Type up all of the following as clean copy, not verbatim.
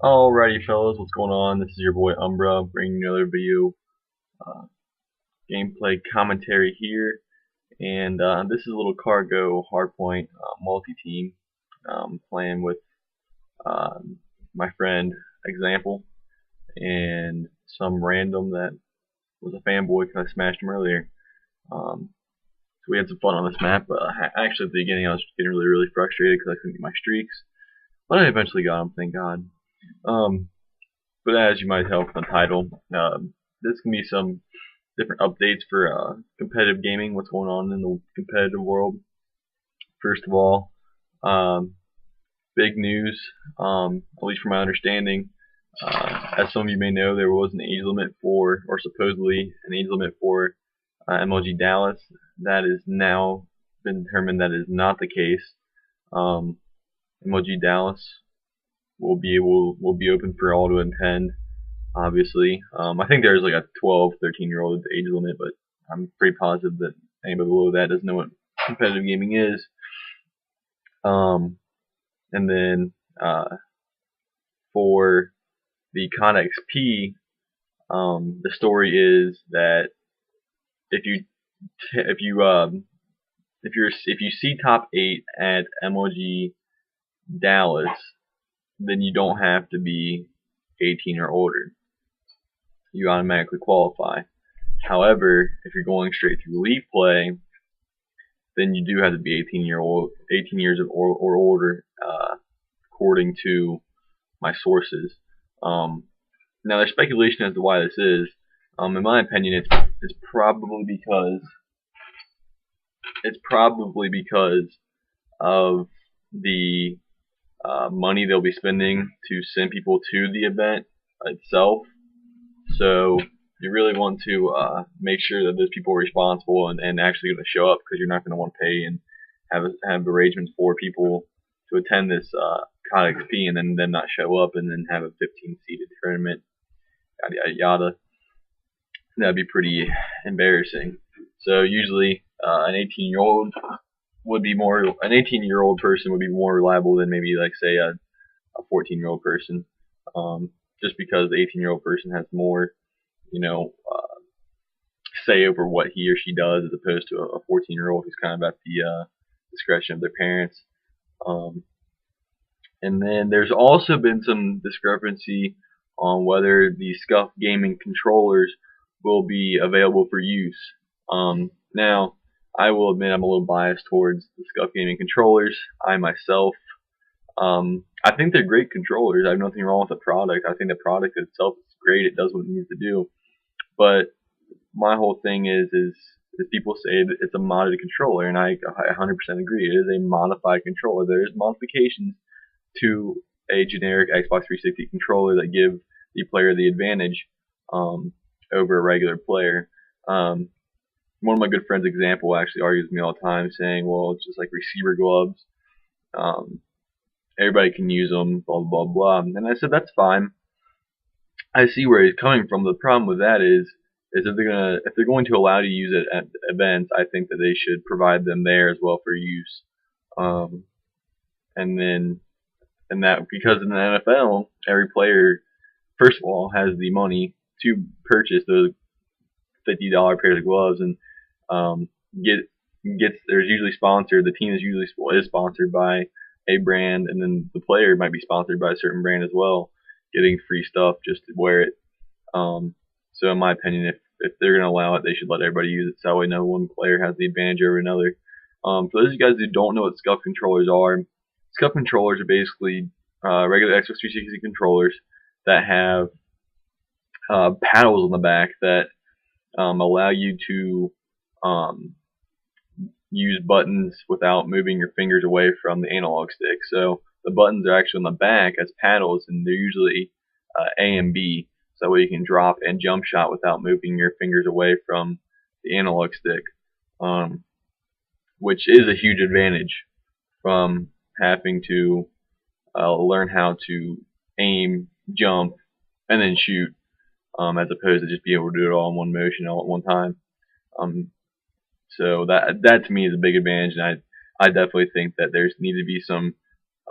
Alrighty, fellas, what's going on? This is your boy Umbra bringing you another video uh, gameplay commentary here, and this is a little cargo hardpoint multi-team playing with my friend Example and some random that was a fanboy because I smashed him earlier. So we had some fun on this map. Actually, at the beginning, I was getting really frustrated because I couldn't get my streaks, but I eventually got them, thank God. Um, But as you might tell from the title, this can be some different updates for competitive gaming, what's going on in the competitive world. First of all, um, big news, at least from my understanding. As some of you may know, there was an age limit for, or supposedly an age limit for MLG Dallas. That is now been determined that is not the case. MLG Dallas will be open for all to attend, obviously. I think there's like a 12, 13-year-old age limit, but I'm pretty positive that anybody below that doesn't know what competitive gaming is. Um, and then for the CoD XP, the story is that if you if you if you see top 8 at MLG Dallas, then you don't have to be 18 or older. You automatically qualify. However, if you're going straight through league play, then you do have to be 18 years of or older, according to my sources. Now, there's speculation as to why this is. In my opinion, it's probably because of the money they'll be spending to send people to the event itself. So you really want to make sure that those people are responsible and actually going to show up, because you're not going to want to pay and have arrangements for people to attend this COD XP and then not show up and then have a 15-seeded tournament, yada yada yada. That'd be pretty embarrassing. So usually an 18-year-old person would be more reliable than maybe like say a 14-year-old person, just because the 18-year-old person has more, you know, say over what he or she does, as opposed to a 14-year-old who's kind of at the discretion of their parents. Um, and then there's also been some discrepancy on whether the Scuff Gaming controllers will be available for use. Now, I will admit I'm a little biased towards the Scuff Gaming controllers. I myself, I think they're great controllers. I have nothing wrong with the product. I think the product itself is great. It does what it needs to do. But my whole thing is people say that it's a modded controller, and I 100% agree. It is a modified controller. There's modifications to a generic Xbox 360 controller that give the player the advantage over a regular player. One of my good friends, Example, actually argues with me all the time, saying, "Well, it's just like receiver gloves. Um, Everybody can use them, blah blah blah." And I said, "That's fine. I see where he's coming from. The problem with that is if they're going to allow you to use it at events, I think that they should provide them there as well for use. Um, and then and that because in the NFL, every player first of all has the money to purchase those $50 pairs of gloves, and um, get gets there's usually sponsored. The team is sponsored by a brand, and then the player might be sponsored by a certain brand as well, getting free stuff just to wear it. So in my opinion, if they're going to allow it, they should let everybody use it, so that way no one player has the advantage over another. For those of you guys who don't know what SCUF controllers are, SCUF controllers are basically regular Xbox 360 controllers that have paddles on the back that allow you to um, use buttons without moving your fingers away from the analog stick. So the buttons are actually on the back as paddles, and they're usually A and B, so that way you can drop and jump shot without moving your fingers away from the analog stick, which is a huge advantage from having to learn how to aim, jump, and then shoot, as opposed to just being able to do it all in one motion all at one time. So that to me is a big advantage, and I definitely think that there's need to be some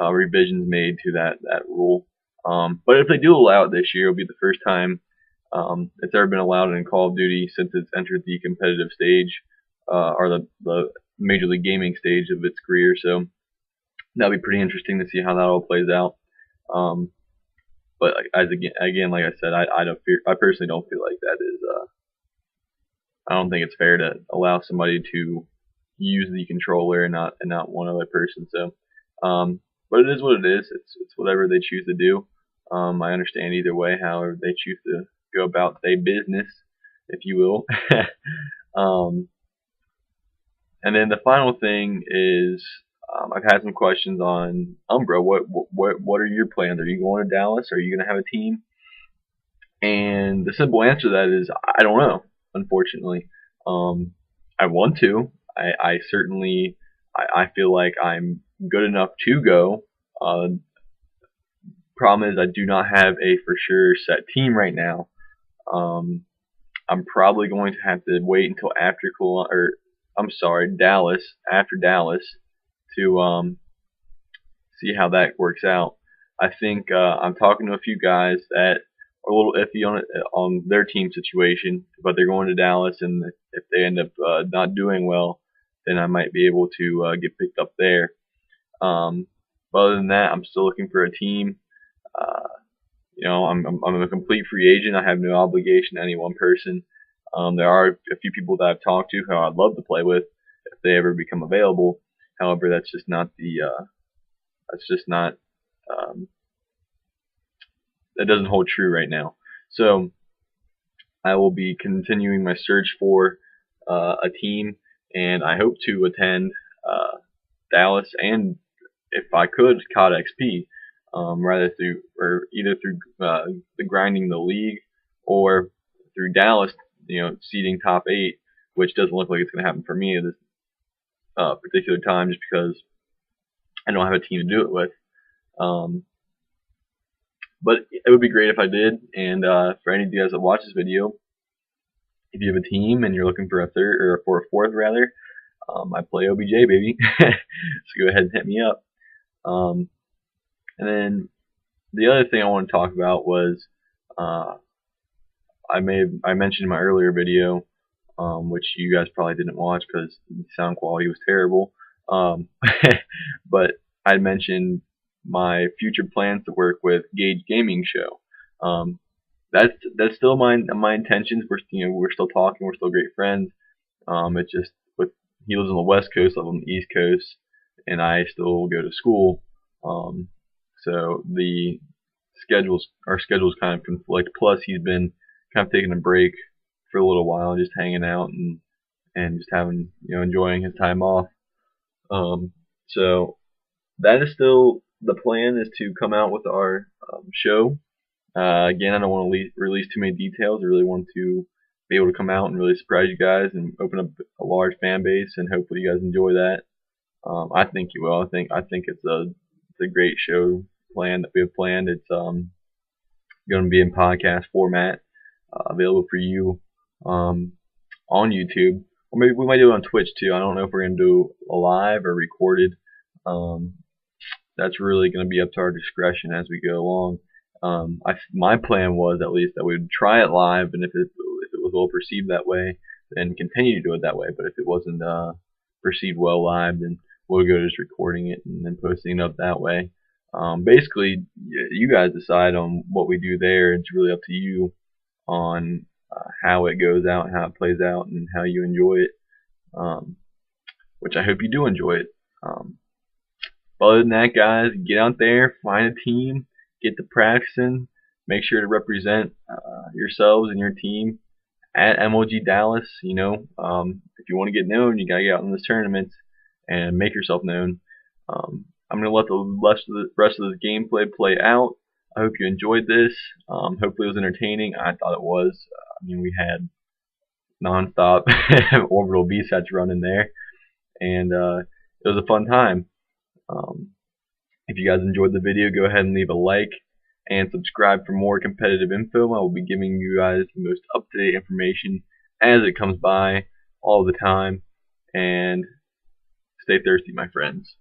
revisions made to that rule. But if they do allow it this year, it'll be the first time it's ever been allowed in Call of Duty since it's entered the competitive stage, or the Major League Gaming stage of its career. So that'll be pretty interesting to see how that all plays out. Um, but as again, like I said, I don't fear. I personally don't feel like that is. I don't think it's fair to allow somebody to use the controller and not one other person. So, but it is what it is. It's whatever they choose to do. I understand either way, however they choose to go about their business, if you will. um, and then the final thing is, I've had some questions on Umbra. What are your plans? Are you going to Dallas? Are you going to have a team? And the simple answer to that is I don't know. Unfortunately, I want to. I certainly I feel like I'm good enough to go. Problem is I do not have a for sure set team right now. I'm probably going to have to wait until after Dallas, after Dallas, to see how that works out. I think I'm talking to a few guys that are a little iffy on their team situation, but they're going to Dallas, and if they end up not doing well, then I might be able to get picked up there. But other than that, I'm still looking for a team. Uh, I'm a complete free agent. I have no obligation to any one person. There are a few people that I've talked to who I'd love to play with if they ever become available. However, that's just not um, that doesn't hold true right now. So I will be continuing my search for a team, and I hope to attend Dallas, and if I could, COD XP, rather through or either through the grinding the league or through Dallas, seeding top 8, which doesn't look like it's going to happen for me at this particular time, just because I don't have a team to do it with. But it would be great if I did. And for any of you guys that watch this video, if you have a team and you're looking for a third or for a fourth rather, I play OBJ, baby. So go ahead and hit me up. And then the other thing I want to talk about was I mentioned in my earlier video, which you guys probably didn't watch because the sound quality was terrible. But I mentioned my future plans to work with Gage Gaming Show. That's still my intentions. We're still talking. We're still great friends. It's just he lives on the West Coast, I live on the East Coast, and I still go to school. So our schedules kind of conflict. Plus, he's been kind of taking a break for a little while, just hanging out and just having enjoying his time off. So that is still the plan, is to come out with our show. Again, I don't want to release too many details. I really want to be able to come out and really surprise you guys and open up a large fan base, and hopefully you guys enjoy that. I think you will. I think it's a great show plan that we have planned. It's going to be in podcast format, available for you on YouTube, or maybe we might do it on Twitch too. I don't know if we're going to do a live or recorded. That's really going to be up to our discretion as we go along. My plan was at least that we would try it live, and if it was well perceived that way, then continue to do it that way. But if it wasn't perceived well live, then we'll go just recording it and then posting it up that way. Basically, you guys decide on what we do there. It's really up to you on how it goes out and how it plays out and how you enjoy it, which I hope you do enjoy it. But other than that, guys, get out there, find a team, get to practicing, make sure to represent yourselves and your team at MLG Dallas. If you want to get known, you got to get out in this tournament and make yourself known. I'm going to let the rest of the gameplay play out. I hope you enjoyed this. Hopefully it was entertaining. I thought it was. We had non-stop orbital VSATs running there, and it was a fun time. If you guys enjoyed the video, go ahead and leave a like and subscribe for more competitive info. I will be giving you guys the most up-to-date information as it comes by all the time. And stay thirsty, my friends.